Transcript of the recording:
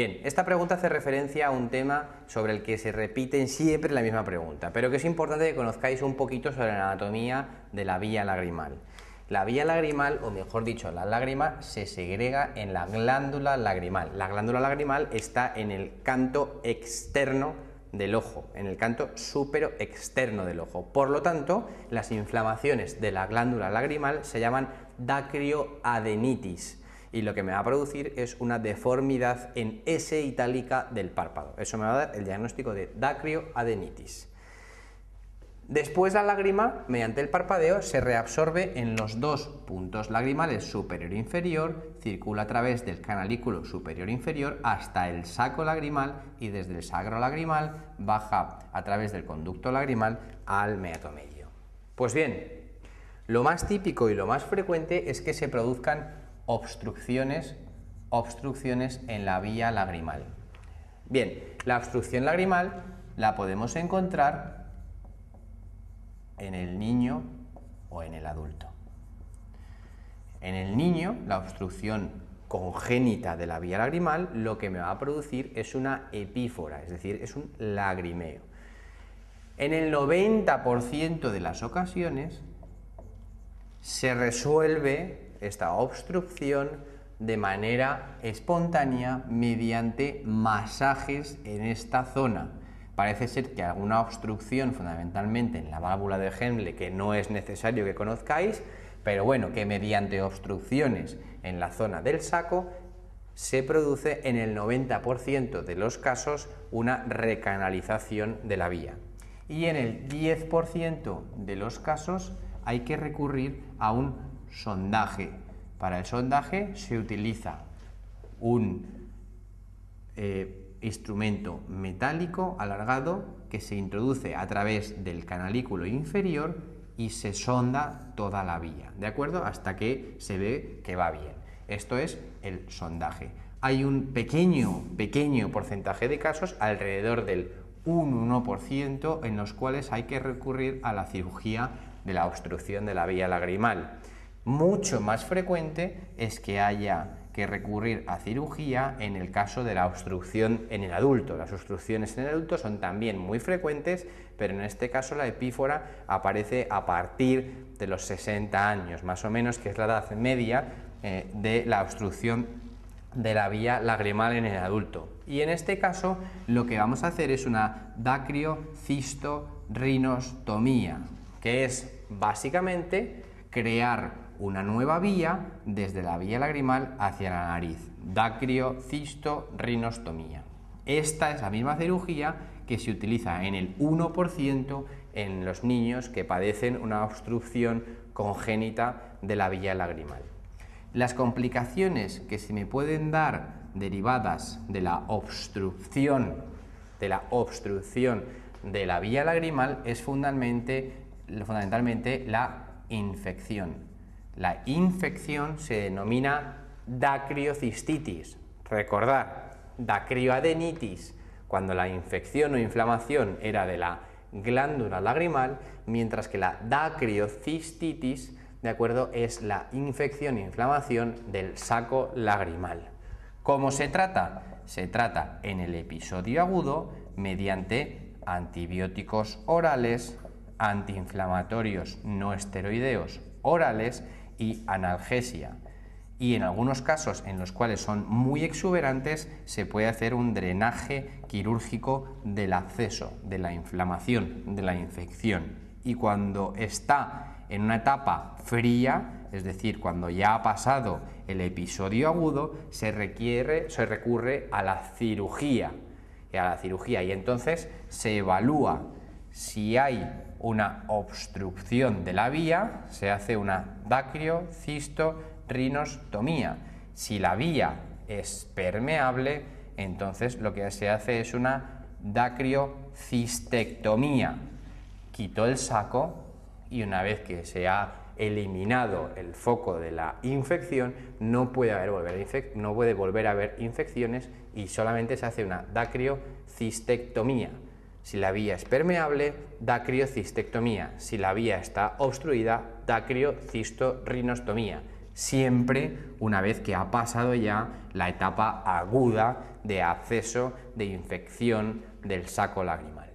Bien, esta pregunta hace referencia a un tema sobre el que se repite siempre la misma pregunta, pero que es importante que conozcáis un poquito sobre la anatomía de la vía lagrimal. La vía lagrimal, o mejor dicho, la lágrima, se segrega en la glándula lagrimal. La glándula lagrimal está en el canto externo del ojo, en el canto súpero externo del ojo. Por lo tanto, las inflamaciones de la glándula lagrimal se llaman dacrioadenitis. Y lo que me va a producir es una deformidad en S itálica del párpado. Eso me va a dar el diagnóstico de dacrioadenitis. Después la lágrima, mediante el parpadeo, se reabsorbe en los dos puntos lagrimales superior e inferior, circula a través del canalículo superior e inferior hasta el saco lagrimal y desde el sacro lagrimal baja a través del conducto lagrimal al meato medio. Pues bien, lo más típico y lo más frecuente es que se produzcan obstrucciones en la vía lagrimal. Bien, la obstrucción lagrimal la podemos encontrar en el niño o en el adulto. En el niño, la obstrucción congénita de la vía lagrimal lo que me va a producir es una epífora, es decir, es un lagrimeo. En el 90% de las ocasiones se resuelve esta obstrucción de manera espontánea mediante masajes en esta zona. Parece ser que alguna obstrucción, fundamentalmente en la válvula de Henle, que no es necesario que conozcáis, pero bueno, que mediante obstrucciones en la zona del saco se produce en el 90% de los casos una recanalización de la vía. Y en el 10% de los casos hay que recurrir a un sondaje. Para el sondaje se utiliza un instrumento metálico alargado que se introduce a través del canalículo inferior y se sonda toda la vía, ¿de acuerdo? Hasta que se ve que va bien. Esto es el sondaje. Hay un pequeño porcentaje de casos, alrededor del 1%, en los cuales hay que recurrir a la cirugía de la obstrucción de la vía lagrimal. Mucho más frecuente es que haya que recurrir a cirugía en el caso de la obstrucción en el adulto. Las obstrucciones en el adulto son también muy frecuentes, pero en este caso la epífora aparece a partir de los 60 años, más o menos, que es la edad media de la obstrucción de la vía lagrimal en el adulto. Y en este caso lo que vamos a hacer es una dacriocistorrinostomía, que es básicamente crear una nueva vía desde la vía lagrimal hacia la nariz. Dacriocistorrinostomía. Esta es la misma cirugía que se utiliza en el 1% en los niños que padecen una obstrucción congénita de la vía lagrimal. Las complicaciones que se me pueden dar derivadas de la obstrucción de la vía lagrimal es fundamentalmente la infección. La infección se denomina dacriocistitis. Recordad, dacrioadenitis, cuando la infección o inflamación era de la glándula lagrimal, mientras que la dacriocistitis, ¿de acuerdo?, es la infección e inflamación del saco lagrimal. ¿Cómo se trata? Se trata en el episodio agudo mediante antibióticos orales, antiinflamatorios no esteroideos orales y analgesia. Y en algunos casos en los cuales son muy exuberantes se puede hacer un drenaje quirúrgico del absceso, de la inflamación, de la infección. Y cuando está en una etapa fría, es decir, cuando ya ha pasado el episodio agudo, se recurre a la cirugía. Y entonces se evalúa si hay una obstrucción de la vía, se hace una dacriocistorrinostomía. Si la vía es permeable, entonces lo que se hace es una dacriocistectomía. Quito el saco y una vez que se ha eliminado el foco de la infección, no puede volver a haber infecciones y solamente se hace una dacriocistectomía. Si la vía es permeable, dacriocistectomía. Si la vía está obstruida, dacriocistorrinostomía. siempre una vez que ha pasado ya la etapa aguda de acceso de infección del saco lagrimal.